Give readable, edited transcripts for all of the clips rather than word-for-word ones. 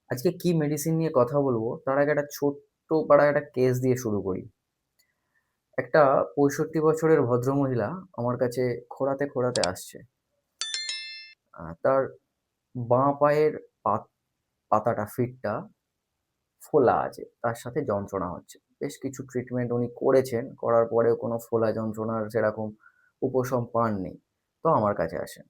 আজকে কি মেডিসিন নিয়ে কথা বলবো তার আগে একটা ছোট্ট পাড়া একটা কেস দিয়ে শুরু করি। একটা 65 বছরের ভদ্রমহিলা আমার কাছে খোঁড়াতে খোঁড়াতে আসছে। তার বাঁ পায়ের পাতাটা ফিটটা ফোলা আছে, তার সাথে যন্ত্রণা হচ্ছে। বেশ কিছু ট্রিটমেন্ট উনি করেছেন, করার পরেও কোনো ফোলা যন্ত্রণার সেরকম উপশম পাননি। তো আমার কাছে আসেন।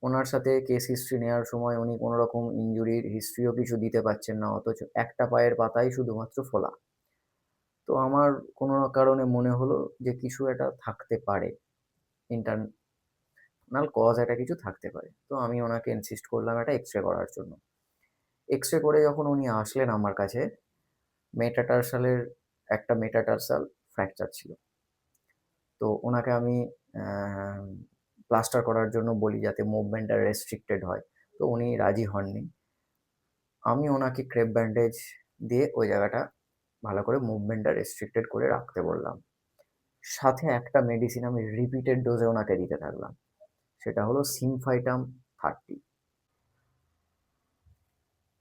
ওনার সাথে কেস হিস্ট্রি নেওয়ার সময় উনি কোনো রকম ইনজুরির হিস্ট্রিও কিছু দিতে পারছেন না, অথচ একটা পায়ের পাতাই শুধুমাত্র ফোলা। তো আমার কোনো কারণে মনে হলো যে কিছু একটা থাকতে পারে, ইন্টারনাল কজ একটা কিছু থাকতে পারে। তো আমি ওনাকে ইনসিস্ট করলাম একটা এক্স-রে করার জন্য। এক্স-রে করে যখন উনি আসলেন আমার কাছে, মেটাটার্সালের মেটাটার্সাল ফ্র্যাকচার ছিল। তো ওনাকে আমি প্লাস্টার করার জন্য বলি যাতে মুভমেন্টটা রেস্ট্রিক্টেড হয়। তো উনি রাজি হননি। আমি ওনাকে ক্রেপ ব্যান্ডেজ দিয়ে ওই জায়গাটা ভালো করে মুভমেন্টটা রেস্ট্রিক্টেড করে রাখতে বললাম। সাথে একটা মেডিসিন আমি রিপিটেড ডোজে ওনাকে দিতে থাকলাম। সেটা হলো সিমফাইটাম 30।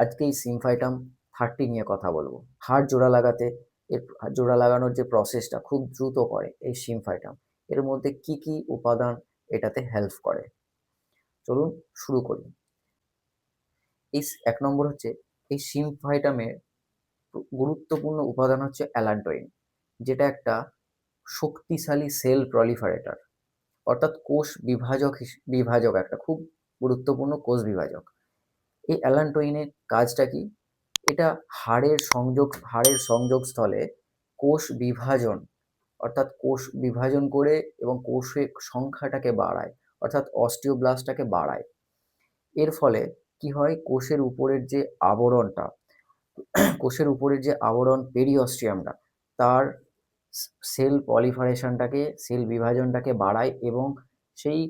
আজকে এই সিমফাইটাম 30 নিয়ে কথা বলবো। হাড় জোড়া লাগাতে, এর জোড়া লাগানোর যে প্রসেসটা খুব দ্রুত করে এই সিমফাইটাম। এর মধ্যে কি কি উপাদান এটাতে হেল্প করে, চলুন শুরু করি। এই এক নম্বর হচ্ছে, এই সিমফাইটামের গুরুত্বপূর্ণ উপাদান হচ্ছে অ্যালান্টোইন, যেটা একটা শক্তিশালী সেল প্রলিফারেটর, অর্থাৎ কোষ বিভাজক বিভাজক, একটা খুব গুরুত্বপূর্ণ কোষ বিভাজক। এই অ্যালান্টোইনের কাজটা কি? এটা হাড়ের সংযোগস্থলে কোষ বিভাজন, অর্থাৎ কোষ বিভাজন করে এবং কোষের সংখ্যাটাকে বাড়ায়, অর্থাৎ অস্টিওব্লাস্টটাকে বাড়ায়। এর ফলে কি হয়, কোষের উপরের যে আবরণ পেরিঅস্টিয়ামটা, তার সেল বিভাজনটাকে বাড়ায় এবং সেই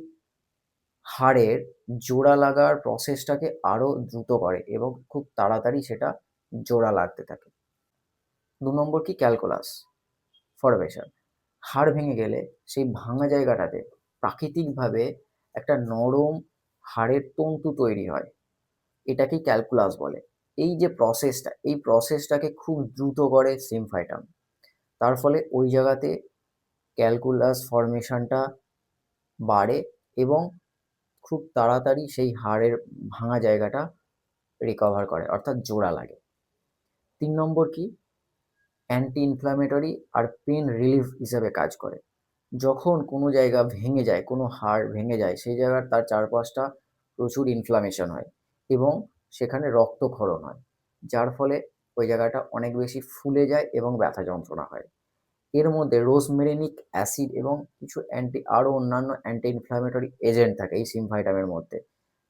হাড়ের জোড়া লাগার প্রসেসটাকে আরো দ্রুত করে এবং খুব তাড়াতাড়ি সেটা জোড়া লাগতে থাকে। ২ নম্বর কি, ক্যালকুলাস ফরমেশন। হাড় ভেঙে গেলে সেই ভাঙা জায়গাটাতে প্রাকৃতিকভাবে একটা নরম হাড়ের তন্তু তৈরি হয়, এটাকেই ক্যালকুলাস বলে। এই প্রসেসটাকে খুব দ্রুত করে সিমফাইটাম। তার ফলে ওই জায়গাতে ক্যালকুলাস ফর্মেশনটা বাড়ে এবং খুব তাড়াতাড়ি সেই হাড়ের ভাঙা জায়গাটা রিকভার করে, অর্থাৎ জোড়া লাগে। ৩ নম্বর কি, অ্যান্টি ইনফ্ল্যামেটরি আর পেন রিলিফ হিসেবে কাজ করে। যখন কোনো জায়গা ভেঙে যায়, কোনো হাড় ভেঙে যায়, সেই জায়গার তার চারপাশটা প্রচুর ইনফ্লামেশন হয় এবং সেখানে রক্তক্ষরণ হয়, যার ফলে ওই জায়গাটা অনেক বেশি ফুলে যায় এবং ব্যথা যন্ত্রণা হয়। এর মধ্যে রোজমেরিনিক অ্যাসিড এবং কিছু আরও অন্যান্য অ্যান্টি ইনফ্ল্যামেটরি এজেন্ট থাকে এই সিমফাইটামের মধ্যে,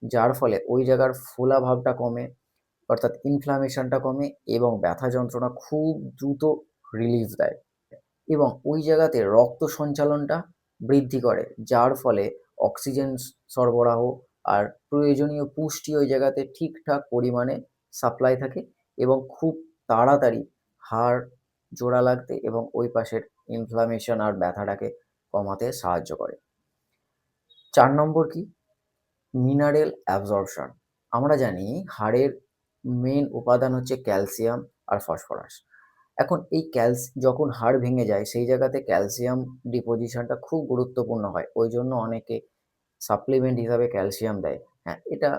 যার ফলে ওই জায়গার ফোলা ভাবটা কমে, অর্থাৎ ইনফ্লামেশনটা কমে এবং ব্যথা যন্ত্রণা খুব দ্রুত রিলিফ দেয় এবং ওই জায়গাতে রক্ত সঞ্চালনটা বৃদ্ধি করে, যার ফলে অক্সিজেন সরবরাহ আর প্রয়োজনীয় পুষ্টি ওই জায়গাতে ঠিকঠাক পরিমাণে সাপ্লাই থাকে এবং খুব তাড়াতাড়ি হাড় জোড়া লাগতে এবং ওই পাশের ইনফ্লামেশন আর ব্যথাটাকে কমাতে সাহায্য করে। ৪ নম্বর কি, মিনারেল অ্যাবজর্পশন। আমরা জানি হাড়ের মেন উপাদান হচ্ছে ক্যালসিয়াম আর ফসফরাস। এখন এই যখন হাড় ভেঙে যায় সেই জায়গাতে ক্যালসিয়াম ডিপোজিশনটা খুব গুরুত্বপূর্ণ হয়, ওই জন্য অনেকে সাপ্লিমেন্ট হিসাবে ক্যালসিয়াম দেয়। হ্যাঁ, এটা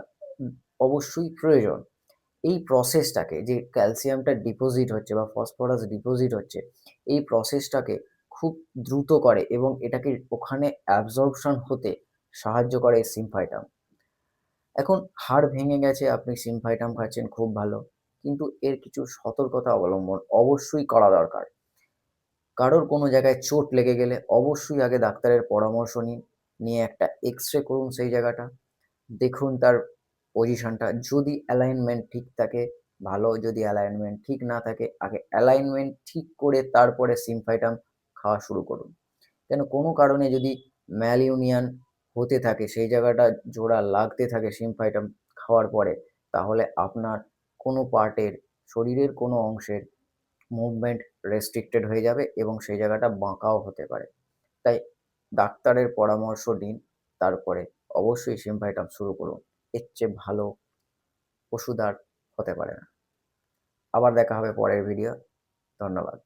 অবশ্যই প্রয়োজন। এই প্রসেসটাকে, যে ক্যালসিয়ামটা ডিপোজিট হচ্ছে বা ফসফরাস ডিপোজিট হচ্ছে, এই প্রসেসটাকে খুব দ্রুত করে এবং এটাকে ওখানে অ্যাবজর্পশন হতে সাহায্য করে এই সিমফাইটাম। এখন হাড় ভেঙে গেছে, আপনি সিমফাইটাম খাচ্ছেন, খুব ভালো, কিন্তু এর কিছু সতর্কতা অবলম্বন অবশ্যই করা দরকার। কারোর কোনো জায়গায় চোট লেগে গেলে অবশ্যই আগে ডাক্তারের পরামর্শ নিন, নিয়ে একটা এক্স-রে করুন সেই জায়গাটা। দেখুন তার পজিশনটা, যদি অ্যালাইনমেন্ট ঠিক থাকে ভালো, যদি অ্যালাইনমেন্ট ঠিক না থাকে আগে অ্যালাইনমেন্ট ঠিক করে তারপরে সিমফাইটাম খাওয়া শুরু করুন। কেন, কোনো কারণে যদি ম্যালইউনিয়ন হতে থাকে, সেই জায়গাটা জোড়া লাগতে থাকে সিমফাইটাম খাওয়ার পরে, তাহলে আপনার কোনো পার্টের, শরীরের কোনো অংশের মুভমেন্ট রেস্ট্রিক্টেড হয়ে যাবে এবং সেই জায়গাটা বাঁকাও হতে পারে। তাই ডাক্তারের পরামর্শ নিন, তারপরে অবশ্যই সিমফাইটাম শুরু করুন। এর চেয়ে ভালো ওষুধ আর হতে পারে না। আবার দেখা হবে পরের ভিডিও। ধন্যবাদ।